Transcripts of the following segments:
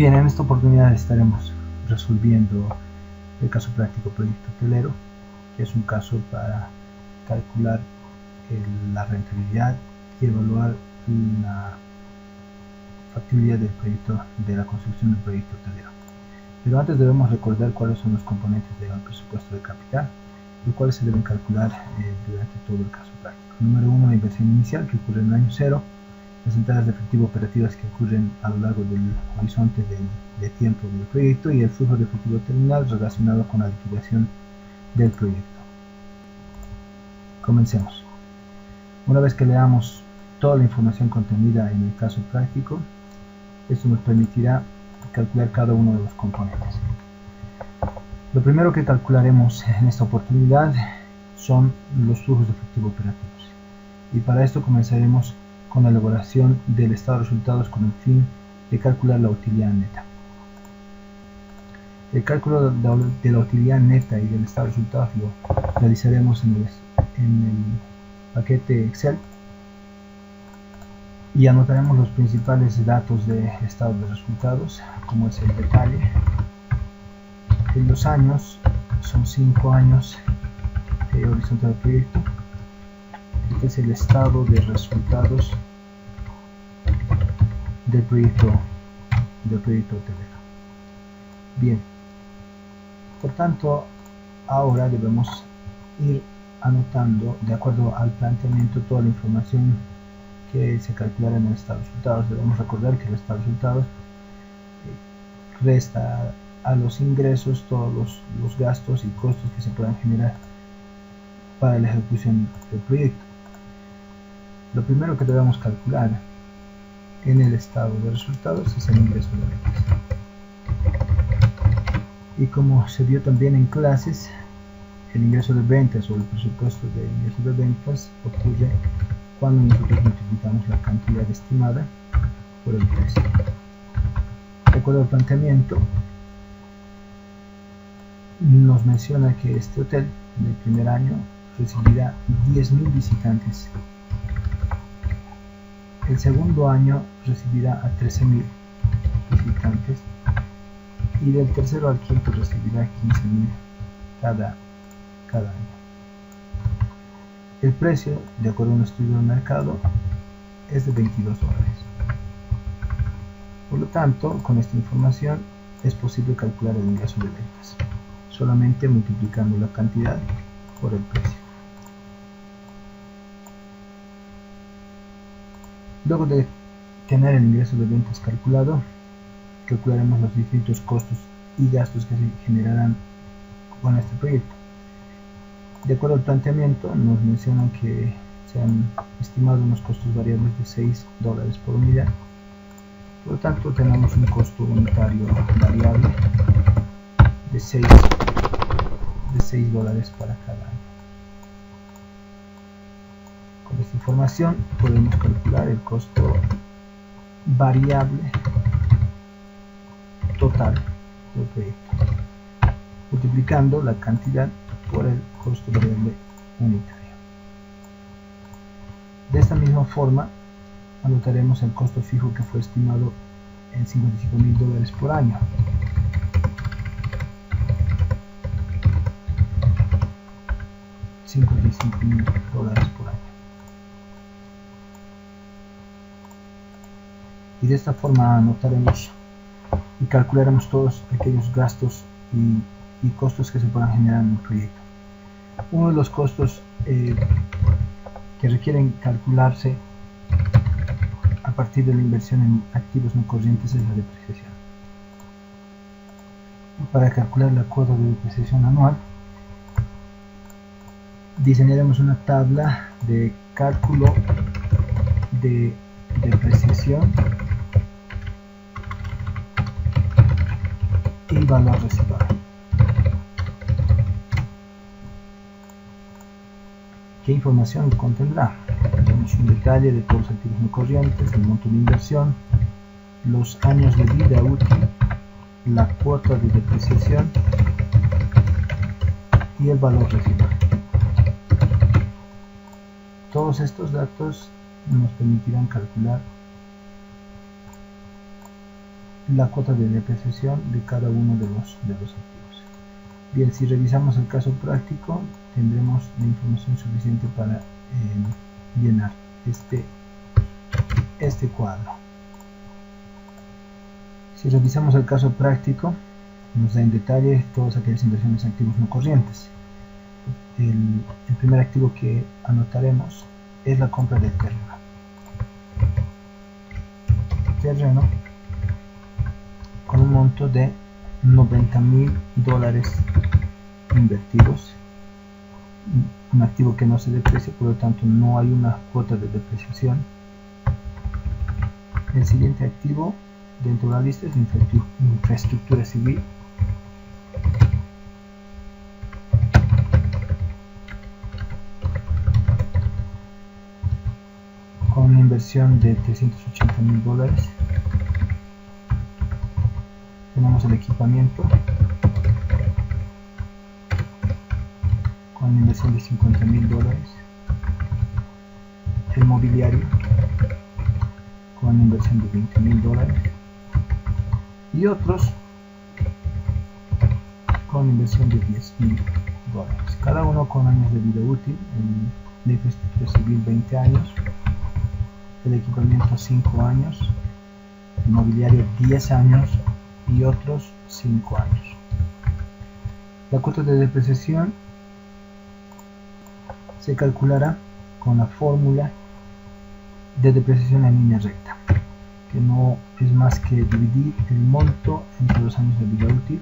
Bien, en esta oportunidad estaremos resolviendo el caso práctico proyecto hotelero, que es un caso para calcular la rentabilidad y evaluar la factibilidad del proyecto, de la construcción del proyecto hotelero. Pero antes debemos recordar cuáles son los componentes del presupuesto de capital, los cuales se deben calcular durante todo el caso práctico. Número 1, la inversión inicial, que ocurre en el año 0, las entradas de efectivo operativas que ocurren a lo largo del horizonte de tiempo del proyecto, y el flujo de efectivo terminal relacionado con la liquidación del proyecto. Comencemos. Una vez que leamos toda la información contenida en el caso práctico, esto nos permitirá calcular cada uno de los componentes. Lo primero que calcularemos en esta oportunidad son los flujos de efectivo operativos, y para esto comenzaremos con la elaboración del estado de resultados con el fin de calcular la utilidad neta. El cálculo de la utilidad neta y del estado de resultados lo realizaremos en el paquete Excel, y anotaremos los principales datos de estado de resultados, como es el detalle. En los años son 5 años de horizonte del proyecto. Este es el estado de resultados del proyecto hotelero. Bien, por tanto, ahora debemos ir anotando, de acuerdo al planteamiento, toda la información que se calculará en el estado de resultados. Debemos recordar que el estado de resultados resta a los ingresos todos los gastos y costos que se puedan generar para la ejecución del proyecto. Lo primero que debemos calcular en el estado de resultados es el ingreso de ventas. Y como se vio también en clases, el ingreso de ventas o el presupuesto de ingreso de ventas ocurre cuando nosotros multiplicamos la cantidad estimada por el precio. De acuerdo al planteamiento, nos menciona que este hotel en el primer año recibirá 10.000 visitantes. El segundo año recibirá a 13.000 visitantes, y del tercero al quinto recibirá 15.000 cada año. El precio, de acuerdo a un estudio del mercado, es de $22. Por lo tanto, con esta información es posible calcular el ingreso de ventas, solamente multiplicando la cantidad por el precio. Luego de tener el ingreso de ventas calculado, calcularemos los distintos costos y gastos que se generarán con este proyecto. De acuerdo al planteamiento, nos mencionan que se han estimado unos costos variables de $6 por unidad. Por lo tanto, tenemos un costo unitario variable de $6 para cada año. Con esta información podemos calcular el costo variable total del proyecto, multiplicando la cantidad por el costo variable unitario. De esta misma forma, anotaremos el costo fijo, que fue estimado en $55.000 por año. $55.000 por año. Y de esta forma anotaremos y calcularemos todos aquellos gastos y costos que se puedan generar en el proyecto. Uno de los costos que requieren calcularse a partir de la inversión en activos no corrientes es la depreciación. Para calcular la cuota de depreciación anual, diseñaremos una tabla de cálculo de depreciación y valor residual. ¿Qué información contendrá? Tenemos un detalle de todos los activos no corrientes, el monto de inversión, los años de vida útil, la cuota de depreciación y el valor residual. Todos estos datos nos permitirán calcular la cuota de depreciación de cada uno de los activos. Bien, si revisamos el caso práctico, tendremos la información suficiente para llenar este cuadro. Si revisamos el caso práctico, nos da en detalle todas aquellas inversiones en activos no corrientes. El primer activo que anotaremos es la compra del terreno con un monto de $90.000 invertidos, un activo que no se deprecia, por lo tanto no hay una cuota de depreciación. El siguiente activo dentro de la lista es la infraestructura civil, con una inversión de $380.000. Tenemos el equipamiento con una inversión de $50.000, el mobiliario con una inversión de $20.000 y otros con una inversión de $10.000, cada uno con años de vida útil. La infraestructura civil 20 años, el equipamiento 5 años, el mobiliario 10 años y otros 5 años. La cuota de depreciación se calculará con la fórmula de depreciación en línea recta, que no es más que dividir el monto entre los años de vida útil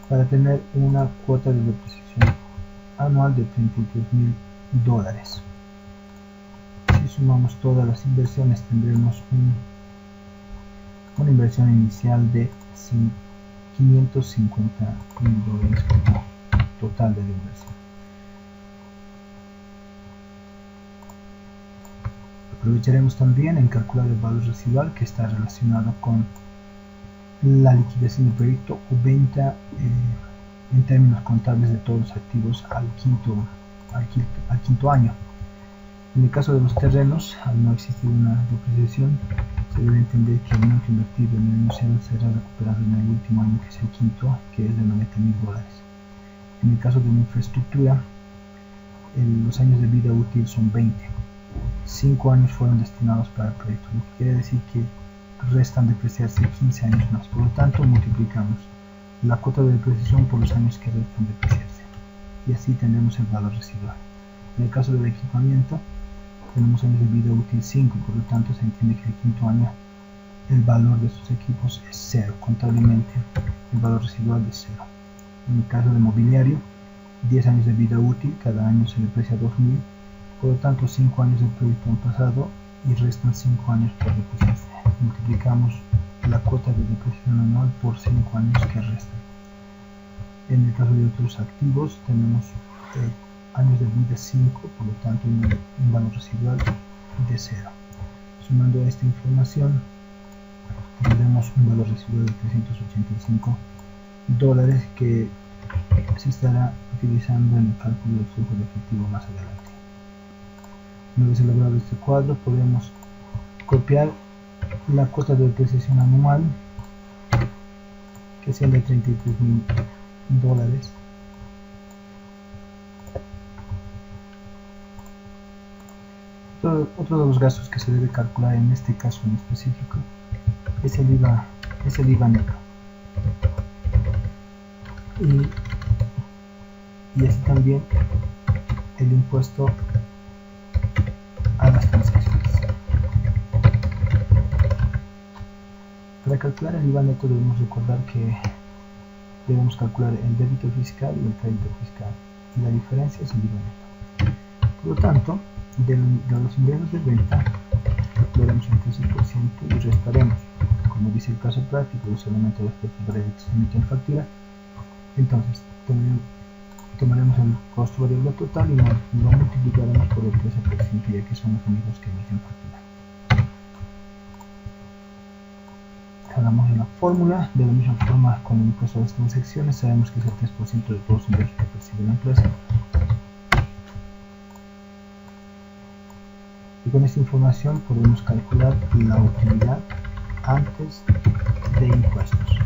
para tener una cuota de depreciación anual de $33.000. Si sumamos todas las inversiones, tendremos una inversión inicial de $550.000 como total de la inversión. Aprovecharemos también en calcular el valor residual, que está relacionado con la liquidación del proyecto o venta en términos contables de todos los activos al quinto año. En el caso de los terrenos, al no existir una depreciación, se debe entender que el monto invertido en el museo será recuperado en el último año, que es el quinto, que es de $90.000. En el caso de la infraestructura, los años de vida útil son 20. 5 años fueron destinados para el proyecto, lo que quiere decir que restan depreciarse 15 años más. Por lo tanto, multiplicamos la cuota de depreciación por los años que restan depreciarse y así tendremos el valor residual. En el caso del equipamiento, tenemos años de vida útil 5, por lo tanto se entiende que el quinto año el valor de estos equipos es 0, contablemente el valor residual es 0. En el caso de mobiliario, 10 años de vida útil, cada año se deprecia $2.000, por lo tanto 5 años del proyecto han pasado y restan 5 años por depreciarse. Multiplicamos la cuota de depreciación anual por 5 años que restan. En el caso de otros activos tenemos años de vida 5, por lo tanto un valor residual de 0. Sumando esta información tendremos un valor residual de $385 que se estará utilizando en el cálculo del flujo de efectivo más adelante. Una vez elaborado este cuadro, podemos copiar la cuota de depreciación anual, que sea de $33.000. Otro de los gastos que se debe calcular en este caso en específico es el IVA neto. Y así también el impuesto a las transacciones. Para calcular el IVA neto debemos recordar que debemos calcular el débito fiscal y el crédito fiscal, y la diferencia es el IVA neto. Por lo tanto, de los ingresos de venta calcularemos el 13% y restaremos, como dice el caso práctico, solamente los costos variables se emiten en factura. Entonces tomaremos el costo variable total y lo multiplicaremos por el 13%, ya que son los únicos que emiten factura. Hagamos la fórmula. De la misma forma, con el impuesto a las transacciones, sabemos que es el 3% de todos los ingresos que percibe la empresa. Y con esta información podemos calcular la utilidad antes de impuestos,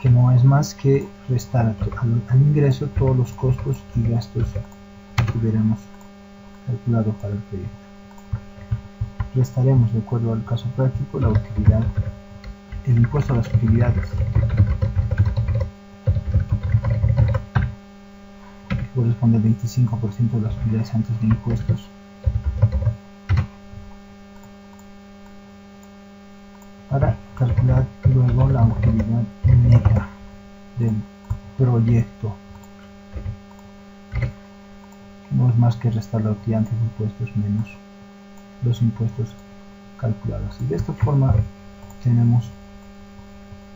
que no es más que restar al ingreso todos los costos y gastos que hubiéramos calculado para el proyecto. Restaremos, de acuerdo al caso práctico, la utilidad, el impuesto a las utilidades, que corresponde al 25% de las utilidades antes de impuestos, para calcular luego la utilidad neta del proyecto, que no es más que restar la utilidad antes de impuestos menos los impuestos calculados. Y de esta forma tenemos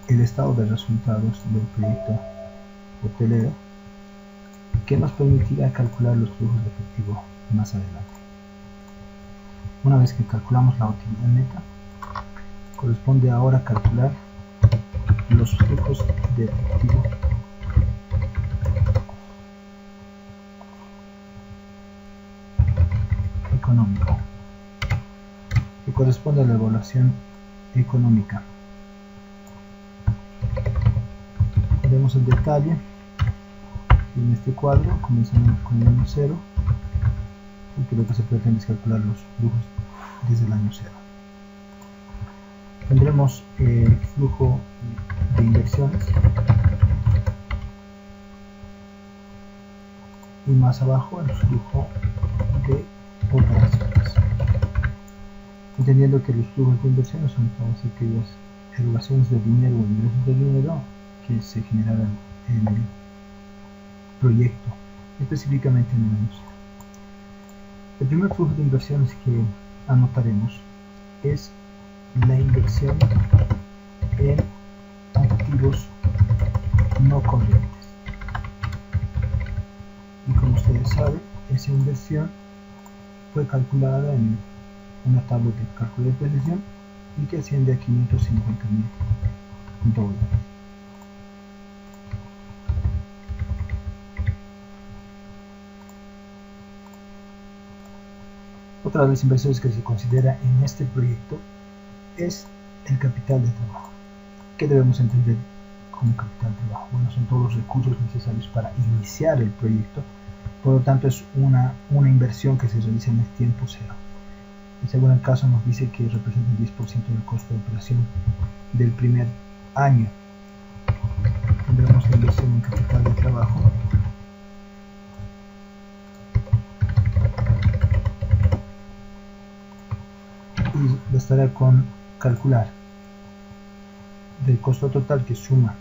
el estado de resultados del proyecto hotelero, que nos permitirá calcular los flujos de efectivo más adelante. Una vez que calculamos la utilidad neta, corresponde ahora calcular los flujos de efectivo económico, que corresponde a la evaluación económica. Vemos el detalle en este cuadro. Comenzamos con el año 0, porque lo que se pretende es calcular los flujos desde el año 0. Tendremos el flujo de inversiones y más abajo el flujo de operaciones, entendiendo que los flujos de inversiones son todas aquellas erogaciones de dinero o ingresos de dinero que se generarán en el proyecto, específicamente en el año 0. El primer flujo de inversiones que anotaremos es la inversión en activos no corrientes, y como ustedes saben, esa inversión fue calculada en una tabla de cálculo de precisión y que asciende a $550,000. Otra de las inversiones que se considera en este proyecto es el capital de trabajo. ¿Qué debemos entender como capital de trabajo? Bueno, son todos los recursos necesarios para iniciar el proyecto, por lo tanto es una inversión que se realiza en el tiempo cero. Y según el caso nos dice que representa el 10% del costo de operación del primer año. Tendremos la inversión en capital de trabajo, y bastará con calcular del costo total, que suma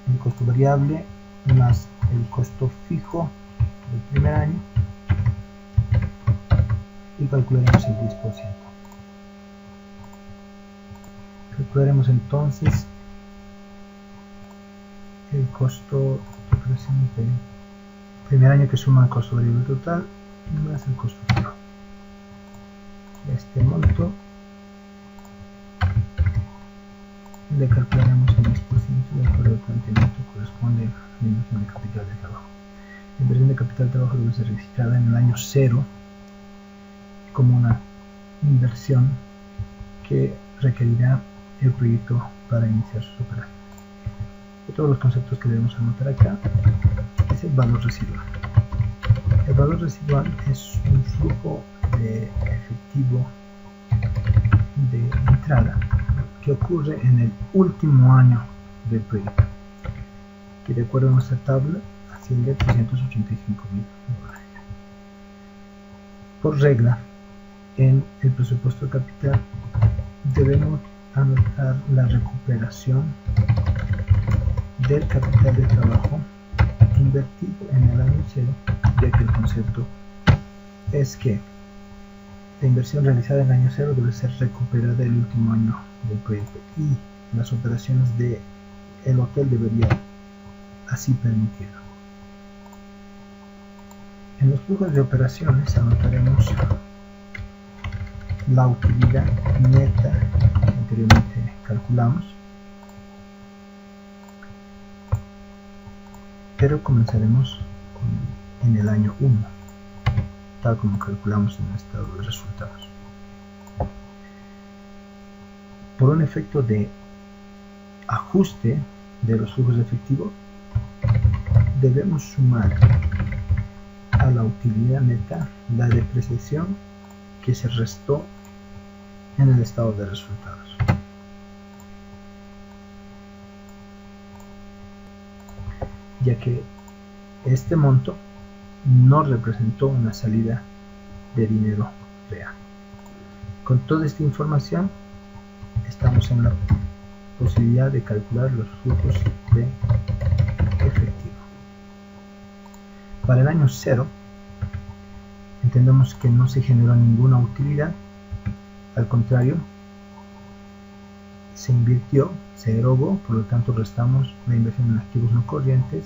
el costo variable más el costo fijo del primer año, y calcularemos el 10%. Calcularemos entonces el costo de operación del primer año, que suma el costo variable total más el costo fijo. Este monto le calcularemos el 10% de acuerdo al planteamiento, corresponde a la inversión de capital de trabajo. La inversión de capital de trabajo debe ser registrada en el año 0 como una inversión que requerirá el proyecto para iniciar sus operaciones. Otro de los conceptos que debemos anotar acá es el valor residual. El valor residual es un flujo de efectivo de entrada que ocurre en el último año del proyecto, que de acuerdo a nuestra tabla asciende a $385,000. Por regla, en el presupuesto de capital debemos anotar la recuperación del capital de trabajo invertido en el año 0, ya que el concepto es que la inversión realizada en el año 0 debe ser recuperada el último año del proyecto, y las operaciones del hotel deberían así permitirlo. En los flujos de operaciones anotaremos la utilidad neta que anteriormente calculamos, pero comenzaremos en el año 1. tal como calculamos en el estado de resultados. Por un efecto de ajuste de los flujos de efectivo, debemos sumar a la utilidad neta la depreciación que se restó en el estado de resultados. Ya que este monto no representó una salida de dinero real. Con toda esta información estamos en la posibilidad de calcular los flujos de efectivo. Para el año 0 entendemos que no se generó ninguna utilidad, al contrario, se invirtió, se erogó, por lo tanto restamos la inversión en activos no corrientes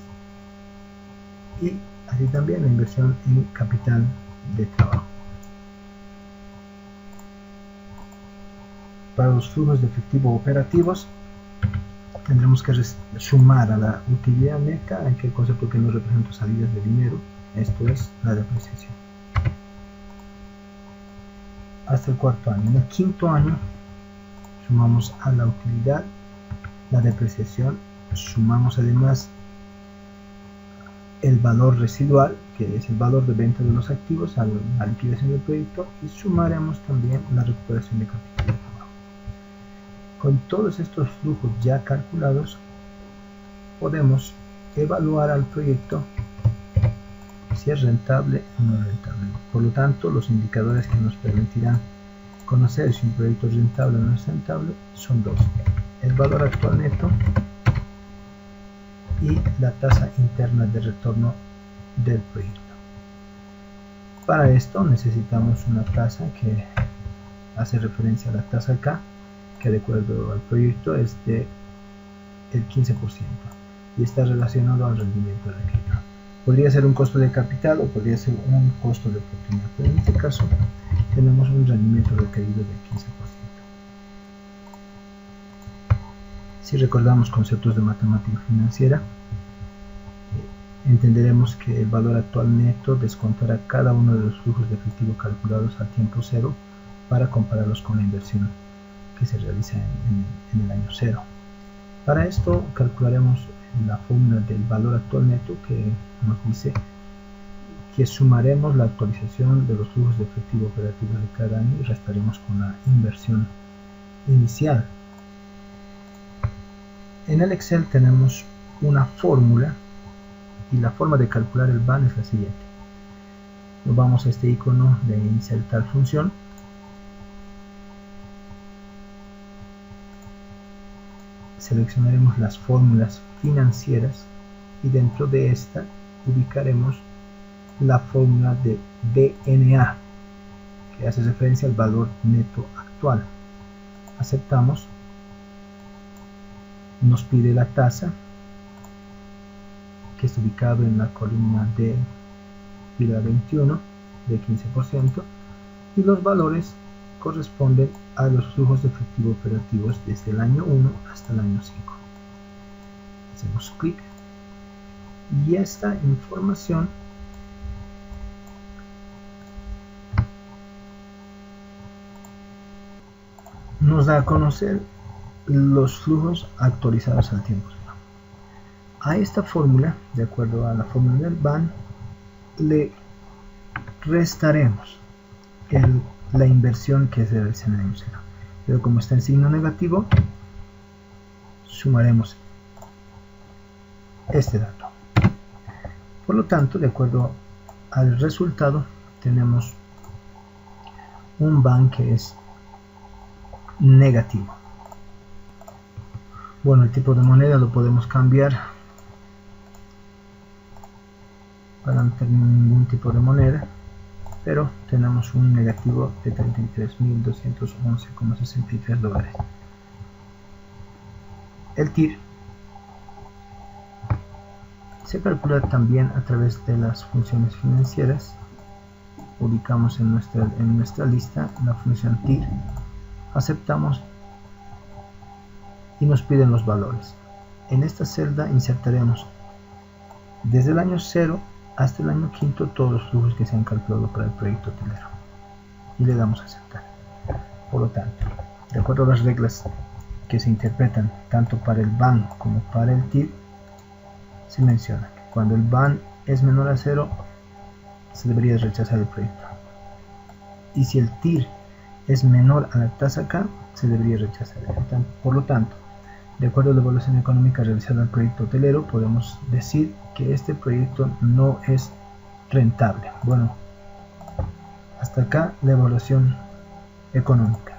y así también la inversión en capital de trabajo. Para los flujos de efectivo operativos tendremos que sumar a la utilidad neta aquel concepto que no representa salidas de dinero, esto es la depreciación. Hasta el cuarto año. En el quinto año sumamos a la utilidad la depreciación, sumamos además el valor residual, que es el valor de venta de los activos a la liquidación del proyecto, y sumaremos también la recuperación de capital de trabajo. Con todos estos flujos ya calculados, podemos evaluar al proyecto si es rentable o no rentable. Por lo tanto, los indicadores que nos permitirán conocer si un proyecto es rentable o no es rentable son dos: el valor actual neto y la tasa interna de retorno del proyecto. Para esto necesitamos una tasa que hace referencia a la tasa K, que de acuerdo al proyecto es de el 15% y está relacionado al rendimiento requerido. Podría ser un costo de capital o podría ser un costo de oportunidad, pero en este caso tenemos un rendimiento requerido del 15%. Si recordamos conceptos de matemática financiera, entenderemos que el valor actual neto descontará cada uno de los flujos de efectivo calculados a tiempo cero para compararlos con la inversión que se realiza en el año cero. Para esto calcularemos la fórmula del valor actual neto, que nos dice que sumaremos la actualización de los flujos de efectivo operativos de cada año y restaremos con la inversión inicial. En el Excel tenemos una fórmula y la forma de calcular el BAN es la siguiente. Nos vamos a este icono de insertar función. Seleccionaremos las fórmulas financieras y dentro de esta ubicaremos la fórmula de BNA, que hace referencia al valor neto actual. Aceptamos, nos pide la tasa, que es ubicado en la columna de fila 21 de 15%, y los valores corresponden a los flujos de efectivo operativos desde el año 1 hasta el año 5. Hacemos clic y esta información nos da a conocer los flujos actualizados al tiempo. A esta fórmula, de acuerdo a la fórmula del BAN, le restaremos la inversión que se realiza en el año 0. Pero como está en signo negativo, sumaremos este dato. Por lo tanto, de acuerdo al resultado, tenemos un BAN que es negativo. Bueno, el tipo de moneda lo podemos cambiar para no tener ningún tipo de moneda, pero tenemos un negativo de 33.211,63 dólares. El TIR se calcula también a través de las funciones financieras. Ubicamos en nuestra lista la función TIR, aceptamos y nos piden los valores. En esta celda insertaremos desde el año 0 hasta el año quinto todos los flujos que se han calculado para el proyecto hotelero y le damos a aceptar. Por lo tanto, de acuerdo a las reglas que se interpretan tanto para el BAN como para el TIR, se menciona que cuando el BAN es menor a 0 se debería rechazar el proyecto, y si el TIR es menor a la tasa K se debería rechazar. Por lo tanto, de acuerdo a la evaluación económica realizada al proyecto hotelero, podemos decir que este proyecto no es rentable. Bueno, hasta acá la evaluación económica.